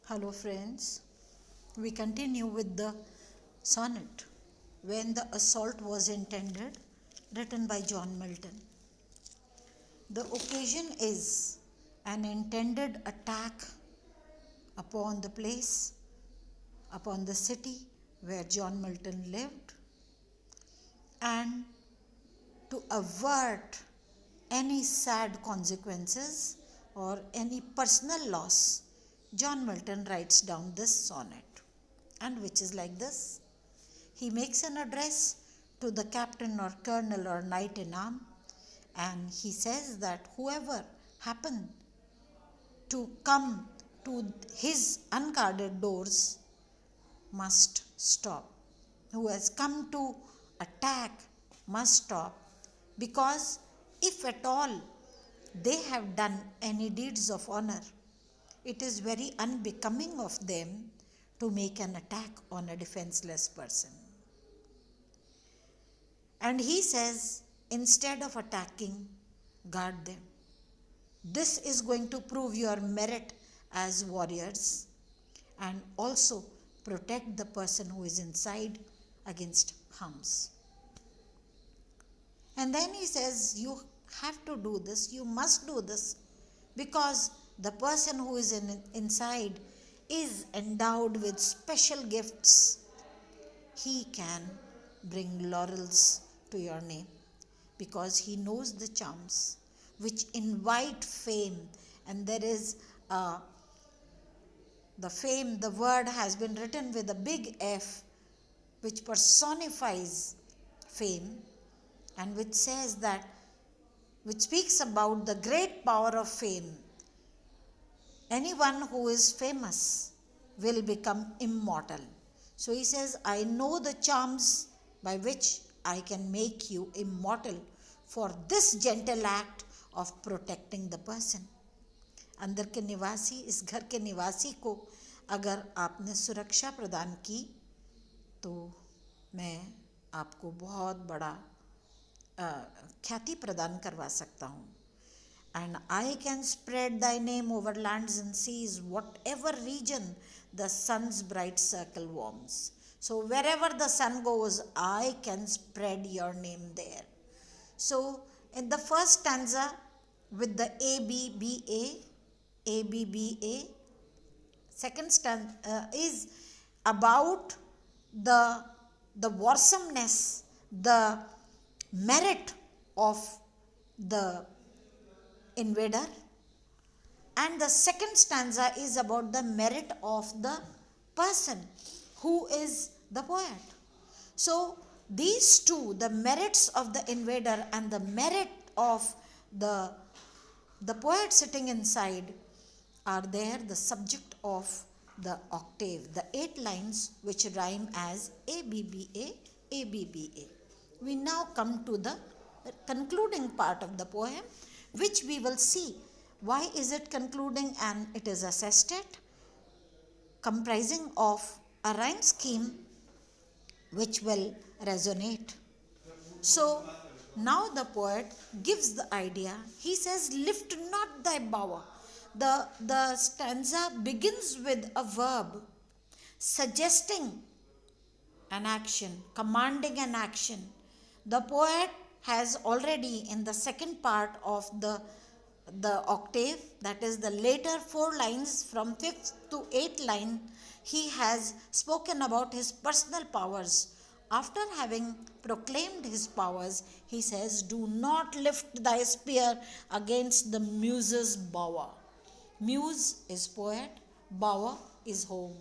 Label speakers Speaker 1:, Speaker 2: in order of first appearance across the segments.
Speaker 1: Hello friends, we continue with the sonnet When the Assault Was Intended, written by John Milton. The occasion is an intended attack upon the place, upon the city where John Milton lived, and to avert any sad consequences or any personal loss, John Milton writes down this sonnet, and which is like this. He makes an address to the captain or colonel or knight in arm, and he says that whoever happened to come to his unguarded doors must stop. Who has come to attack must stop, because if at all they have done any deeds of honor, it is very unbecoming of them to make an attack on a defenseless person. And he says, instead of attacking, guard them. This is going to prove your merit as warriors and also protect the person who is inside against harms. And then he says, you have to do this, you must do this, because the person who is inside is endowed with special gifts. He can bring laurels to your name because he knows the charms which invite fame. And there is the fame, the word has been written with a big F, which personifies fame and which says that, which speaks about the great power of fame. Anyone who is famous will become immortal. So he says, I know the charms by which I can make you immortal for this gentle act of protecting the person. अंदर के निवासी, इस घर के निवासी को अगर आपने सुरक्षा प्रदान की तो मैं आपको बहुत बड़ा ख्याति प्रदान करवा सकता हूँ. And I can spread thy name over lands and seas, whatever region the sun's bright circle warms. So wherever the sun goes, I can spread your name there. So in the first stanza with the ABBA, second stanza is about the warsomeness, the merit of the invader, and the second stanza is about the merit of the person who is the poet. So these two, the merits of the invader and the merit of the poet sitting inside, are there the subject of the octave, the 8 lines which rhyme as ABBA, ABBA. We now come to the concluding part of the poem, which we will see. Why is it concluding? And it is a sestet comprising of a rhyme scheme which will resonate. So now the poet gives the idea. He says, lift not thy bower. The stanza begins with a verb suggesting an action, commanding an action. The poet has already in the second part of the octave, that is the later 4 lines from 5th to 8th line, he has spoken about his personal powers. After having proclaimed his powers, he says, do not lift thy spear against the muse's bower. Muse is poet, bower is home.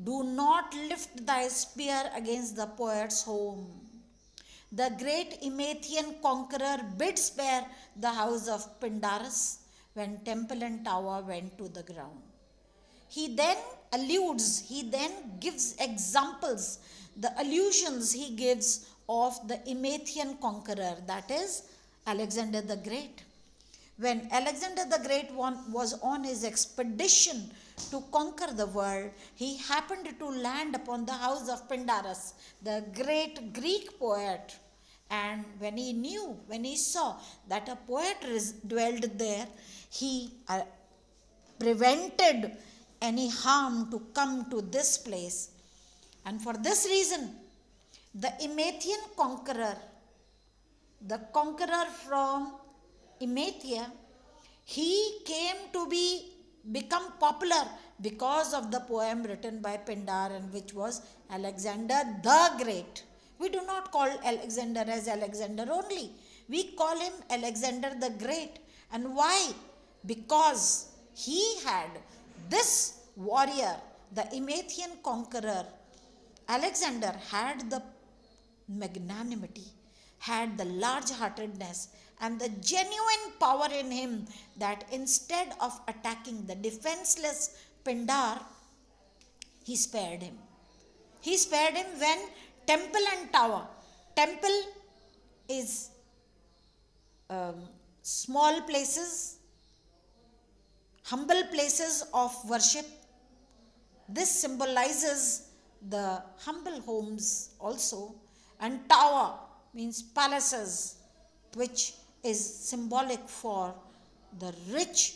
Speaker 1: Do not lift thy spear against the poet's home. The great Emathian conqueror bid spare the house of Pindarus when temple and tower went to the ground. He then alludes, he then gives examples, the allusions he gives of the Emathian conqueror, that is Alexander the Great. When Alexander the Great was on his expedition to conquer the world, he happened to land upon the house of Pindarus, the great Greek poet. And when he saw that a poet dwelled there, he prevented any harm to come to this place. And for this reason, the Emathian conqueror, the conqueror from Emathia, he came to become popular because of the poem written by Pindar, and which was Alexander the Great. We do not call Alexander as Alexander only. We call him Alexander the Great. And why? Because he had this warrior, the Emathian conqueror, Alexander had the magnanimity, had the large heartedness, and the genuine power in him that instead of attacking the defenseless Pindar, he spared him. He spared him when temple and tower. Temple is small places, humble places of worship. This symbolizes the humble homes also, and tower means palaces, which is symbolic for the rich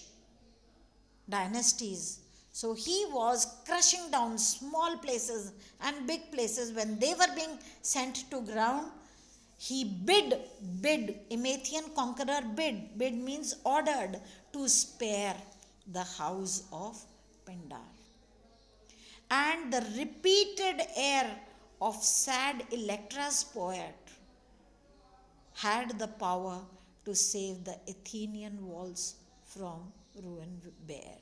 Speaker 1: dynasties. So he was crushing down small places and big places when they were being sent to ground. He bid, Emathian conqueror bid means ordered to spare the house of Pindar. And the repeated air of sad Electra's poet had the power to save the Athenian walls from ruin bare.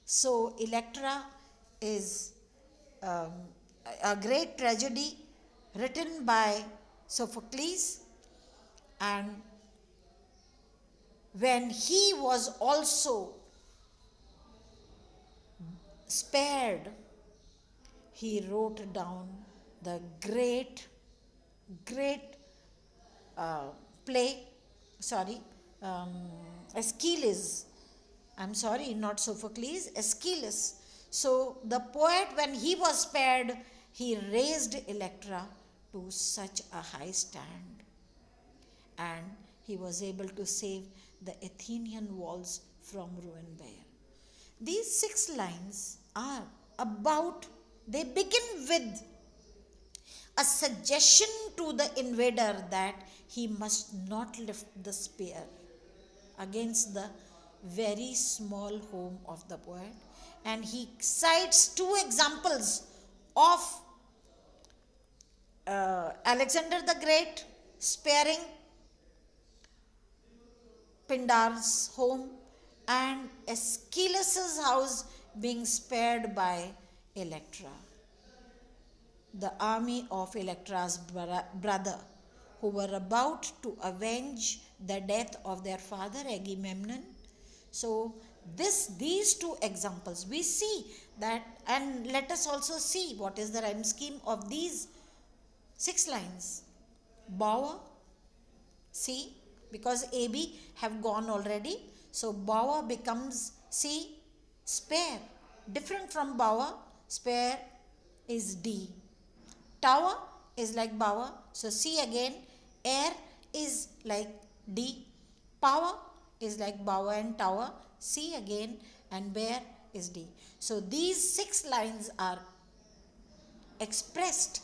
Speaker 1: So Electra is a great tragedy written by Sophocles, and when he was also spared, he wrote down the great play, Aeschylus. I'm sorry, not Sophocles, Aeschylus. So the poet, when he was spared, he raised Electra to such a high stand, and he was able to save the Athenian walls from ruin bare. These 6 lines are about, they begin with a suggestion to the invader that he must not lift the spear against the very small home of the poet. And he cites 2 examples of Alexander the Great sparing Pindar's home and Aeschylus' house being spared by Electra. The army of Electra's brother, who were about to avenge the death of their father Agamemnon. So these 2 examples we see that, and let us also see what is the rhyme scheme of these 6 lines. Bower, see, because AB have gone already, so bower becomes C. Spare, different from bower, spare is D. Tower is like bower, so C again. Air is like D. Power is like bower and tower, C again, and bear is D. So these 6 lines are expressed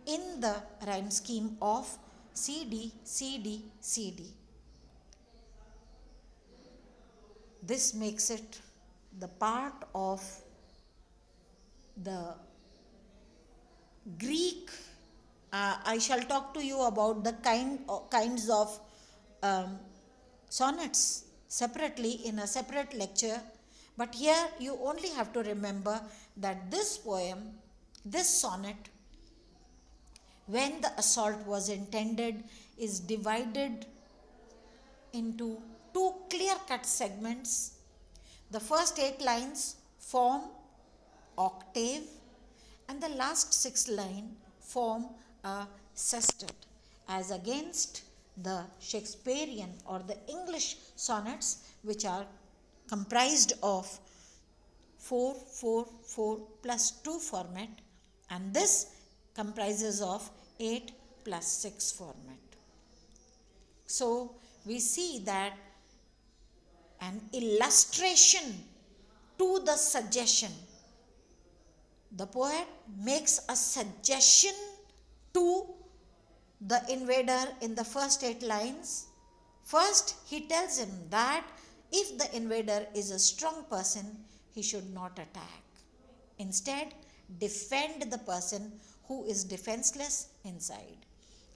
Speaker 1: in the rhyme scheme of CD, CD, CD. This makes it the part of the Greek. I shall talk to you about the kinds of sonnets separately in a separate lecture, but here you only have to remember that this poem, this sonnet, when the assault was intended, is divided into 2 clear-cut segments. The first 8 lines form octave, and the last 6 lines form a sestet, as against the Shakespearean or the English sonnets, which are comprised of 4, 4, 4 plus 2 format, and this comprises of 8 plus 6 format. So we see that an illustration to the suggestion. The poet makes a suggestion to the invader in the first 8 lines. First, he tells him that if the invader is a strong person, he should not attack. Instead, defend the person who is defenseless inside.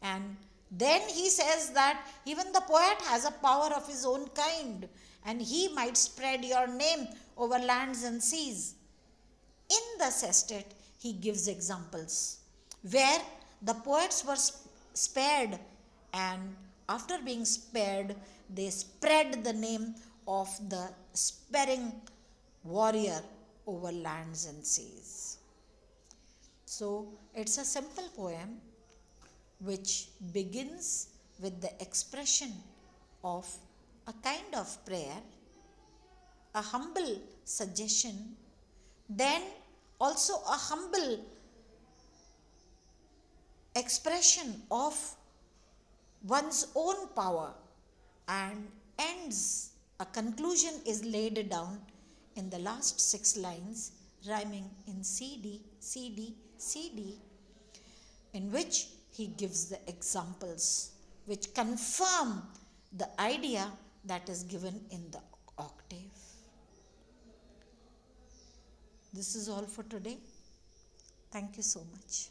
Speaker 1: And then he says that even the poet has a power of his own kind, and he might spread your name over lands and seas. In the sestet, he gives examples where the poets were spared, and after being spared, they spread the name of the sparing warrior over lands and seas. So, it's a simple poem which begins with the expression of a kind of prayer, a humble suggestion, then also a humble expression of one's own power, and ends, a conclusion is laid down in the last 6 lines, rhyming in CD, CD, CD, in which he gives the examples which confirm the idea that is given in the octave. This is all for today. Thank you so much.